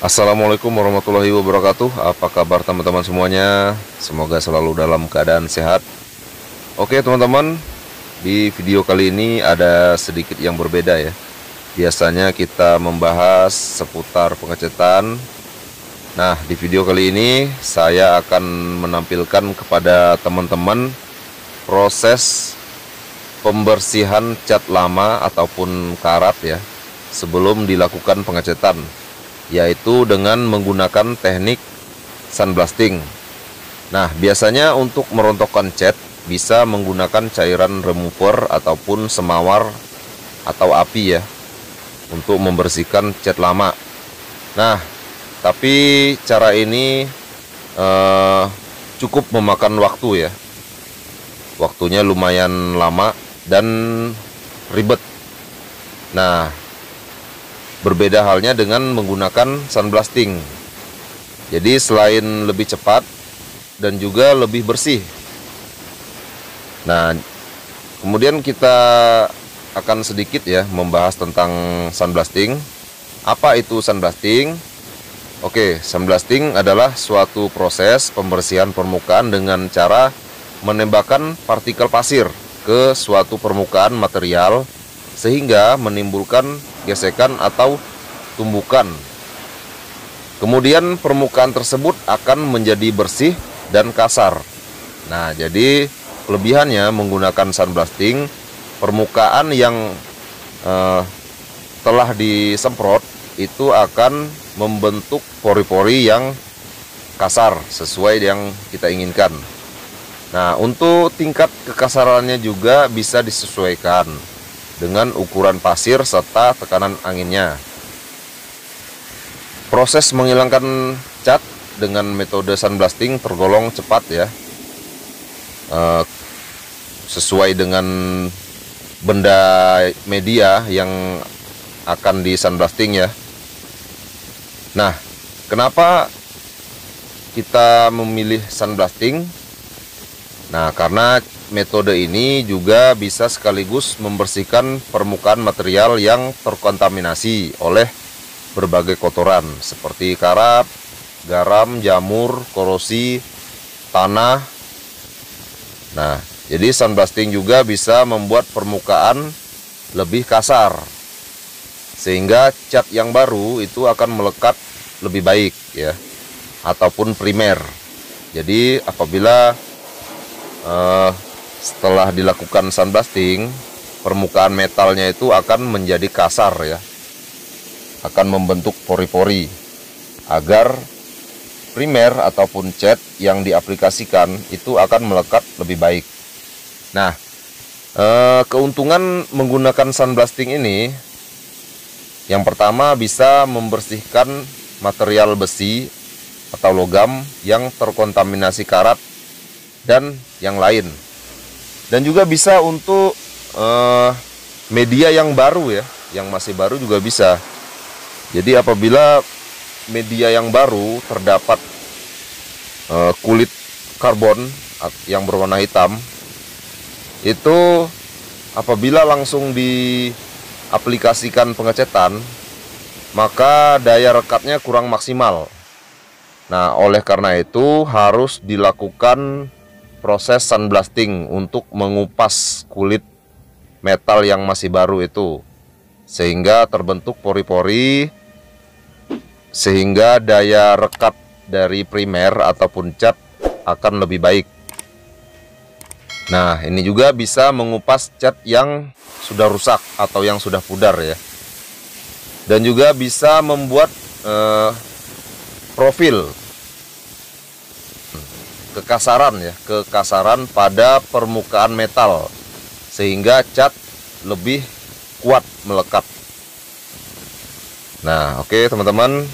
Assalamualaikum warahmatullahi wabarakatuh. Apa kabar teman-teman semuanya? Semoga selalu dalam keadaan sehat. Oke teman-teman, di video kali ini ada sedikit yang berbeda ya. Biasanya kita membahas seputar pengecetan. Nah, di video kali ini saya akan menampilkan kepada teman-teman proses pembersihan cat lama ataupun karat ya, sebelum dilakukan pengecetan, yaitu dengan menggunakan teknik sandblasting. Nah, biasanya untuk merontokkan cat bisa menggunakan cairan remover ataupun semawar atau api ya, untuk membersihkan cat lama. Nah, tapi cara ini cukup memakan waktu ya. Waktunya lumayan lama dan ribet. Nah, berbeda halnya dengan menggunakan sandblasting. Jadi selain lebih cepat dan juga lebih bersih. Nah, kemudian kita akan sedikit ya membahas tentang sandblasting. Apa itu sandblasting? Oke, sandblasting adalah suatu proses pembersihan permukaan dengan cara menembakkan partikel pasir ke suatu permukaan material sehingga menimbulkan gesekan atau tumbukan. Kemudian permukaan tersebut akan menjadi bersih dan kasar. Nah, jadi kelebihannya menggunakan sandblasting, permukaan yang telah disemprot itu akan membentuk pori-pori yang kasar sesuai yang kita inginkan. Nah, untuk tingkat kekasarannya juga bisa disesuaikan dengan ukuran pasir serta tekanan anginnya. Proses menghilangkan cat dengan metode sandblasting tergolong cepat ya, sesuai dengan benda media yang akan di sandblasting ya. Nah, kenapa kita memilih sandblasting? Nah, karena metode ini juga bisa sekaligus membersihkan permukaan material yang terkontaminasi oleh berbagai kotoran seperti karat, garam, jamur, korosi, tanah. Nah, jadi sandblasting juga bisa membuat permukaan lebih kasar, sehingga cat yang baru itu akan melekat lebih baik ya, ataupun primer. Jadi apabila setelah dilakukan sandblasting, permukaan metalnya itu akan menjadi kasar ya, akan membentuk pori-pori agar primer ataupun cat yang diaplikasikan itu akan melekat lebih baik. Nah, keuntungan menggunakan sandblasting ini, yang pertama bisa membersihkan material besi atau logam yang terkontaminasi karat dan yang lain. Dan juga bisa untuk media yang baru ya, yang masih baru juga bisa. Jadi apabila media yang baru terdapat kulit karbon yang berwarna hitam, itu apabila langsung diaplikasikan pengecetan, maka daya rekatnya kurang maksimal. Nah, oleh karena itu harus dilakukan proses sandblasting untuk mengupas kulit metal yang masih baru itu, sehingga terbentuk pori-pori, sehingga daya rekat dari primer ataupun cat akan lebih baik. Nah, ini juga bisa mengupas cat yang sudah rusak atau yang sudah pudar ya. Dan juga bisa membuat profil kekasaran pada permukaan metal, sehingga cat lebih kuat melekat. Nah, oke teman-teman,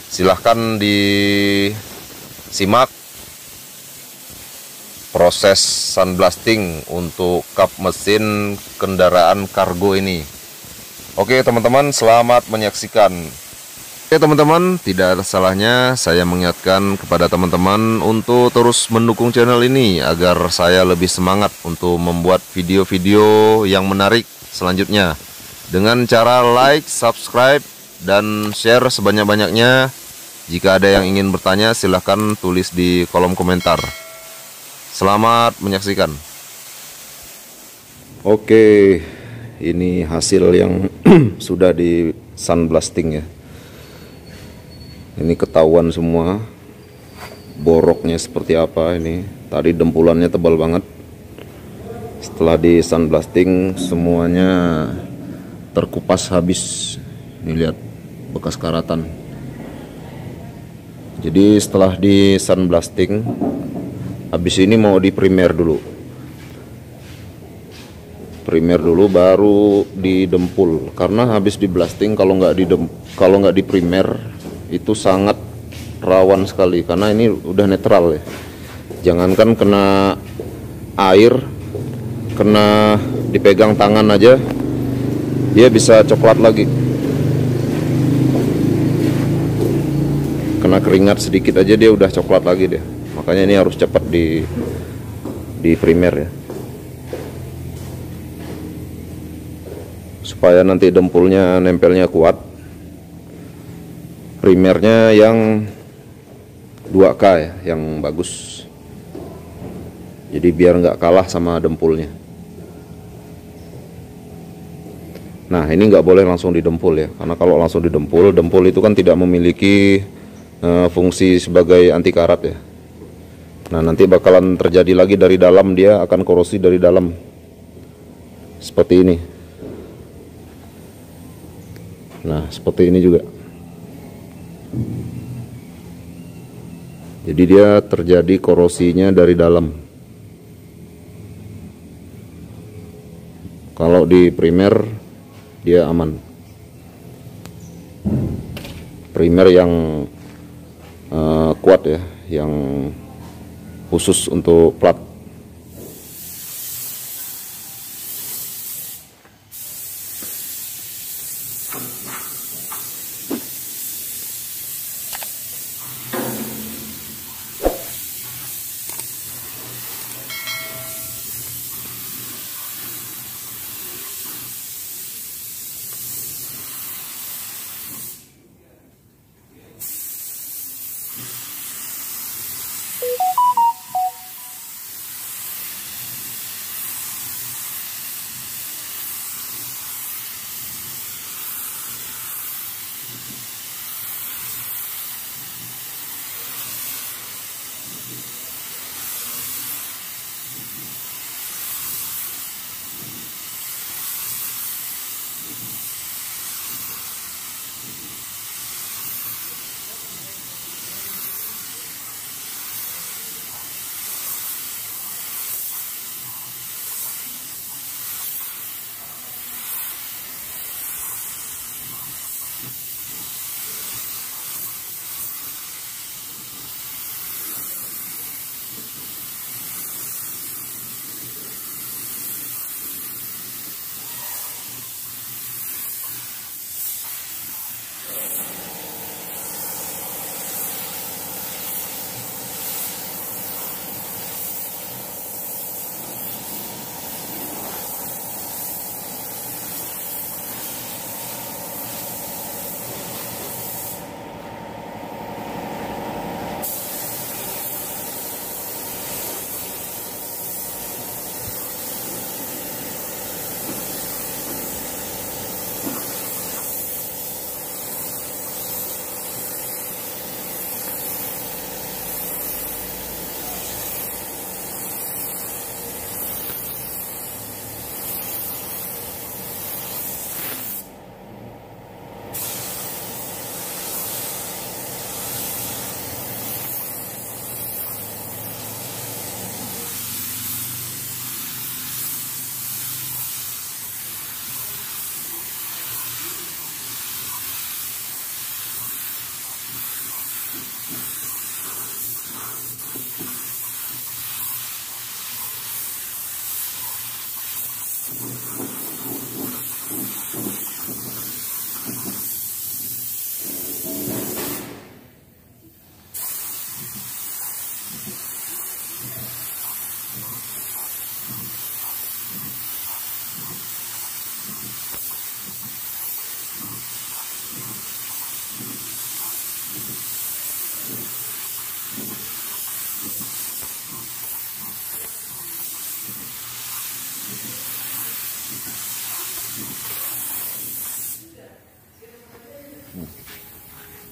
silahkan disimak proses sandblasting untuk kap mesin kendaraan kargo ini. Oke teman-teman, selamat menyaksikan. Oke teman-teman, tidak ada salahnya saya mengingatkan kepada teman-teman untuk terus mendukung channel ini agar saya lebih semangat untuk membuat video-video yang menarik selanjutnya, dengan cara like, subscribe, dan share sebanyak-banyaknya. Jika ada yang ingin bertanya, silahkan tulis di kolom komentar. Selamat menyaksikan. Oke, ini hasil yang sudah di sunblasting ya. Ini ketahuan semua boroknya seperti apa. Ini tadi dempulannya tebal banget. Setelah di sunblasting semuanya terkupas habis. Ini lihat bekas karatan. Jadi setelah di sunblasting, habis ini mau di primer dulu. Primer dulu baru didempul. Karena habis di blasting kalau nggak di primer itu sangat rawan sekali. Karena ini udah netral ya. Jangankan kena air, kena dipegang tangan aja, dia bisa coklat lagi. Kena keringat sedikit aja dia udah coklat lagi deh. Makanya ini harus cepat di primer ya, supaya nanti dempulnya nempelnya kuat. Primernya yang 2K ya, yang bagus. Jadi biar nggak kalah sama dempulnya. Nah ini nggak boleh langsung didempul ya, karena kalau langsung didempul, dempul itu kan tidak memiliki fungsi sebagai anti karat ya. Nah nanti bakalan terjadi lagi dari dalam, dia akan korosi dari dalam seperti ini. Nah seperti ini juga. Jadi dia terjadi korosinya dari dalam. Kalau di primer dia aman. Primer yang kuat ya, yang khusus untuk plat.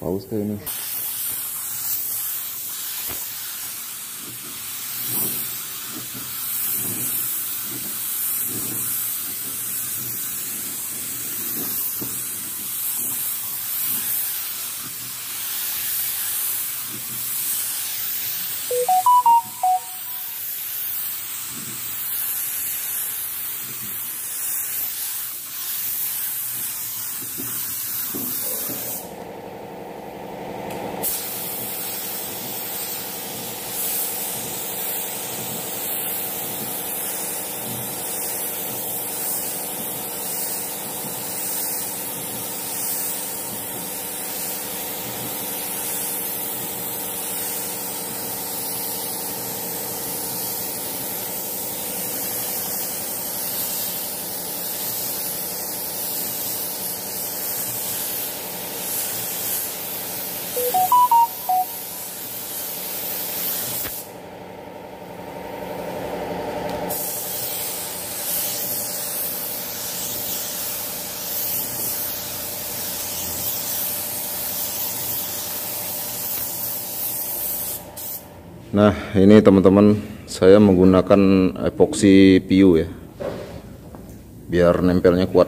Paus tuh ini. Nah, ini teman-teman, saya menggunakan epoxy PU ya, biar nempelnya kuat.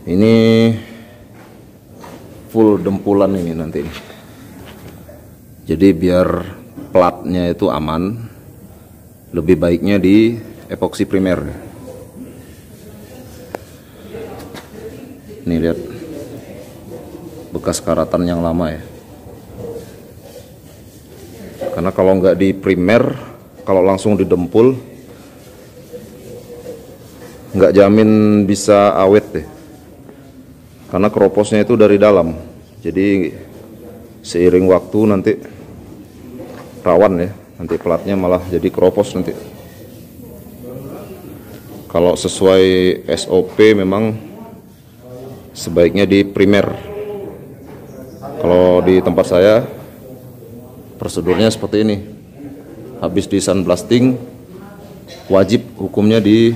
Ini full dempulan ini nanti. Jadi biar platnya itu aman, lebih baiknya di epoxy primer. Nih lihat bekas karatan yang lama ya. Karena kalau nggak di primer, kalau langsung didempul, nggak jamin bisa awet deh. Karena keroposnya itu dari dalam, jadi seiring waktu nanti rawan ya, nanti platnya malah jadi keropos nanti. Kalau sesuai SOP memang sebaiknya di primer. Kalau di tempat saya prosedurnya seperti ini. Habis di sandblasting, wajib hukumnya di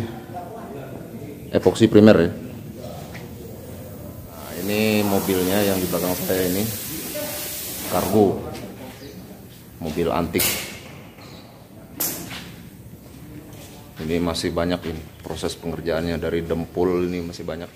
epoxy primer ya. Nah, ini mobilnya yang di belakang saya ini kargo, mobil antik. Ini masih banyak ini proses pengerjaannya, dari dempul ini masih banyak.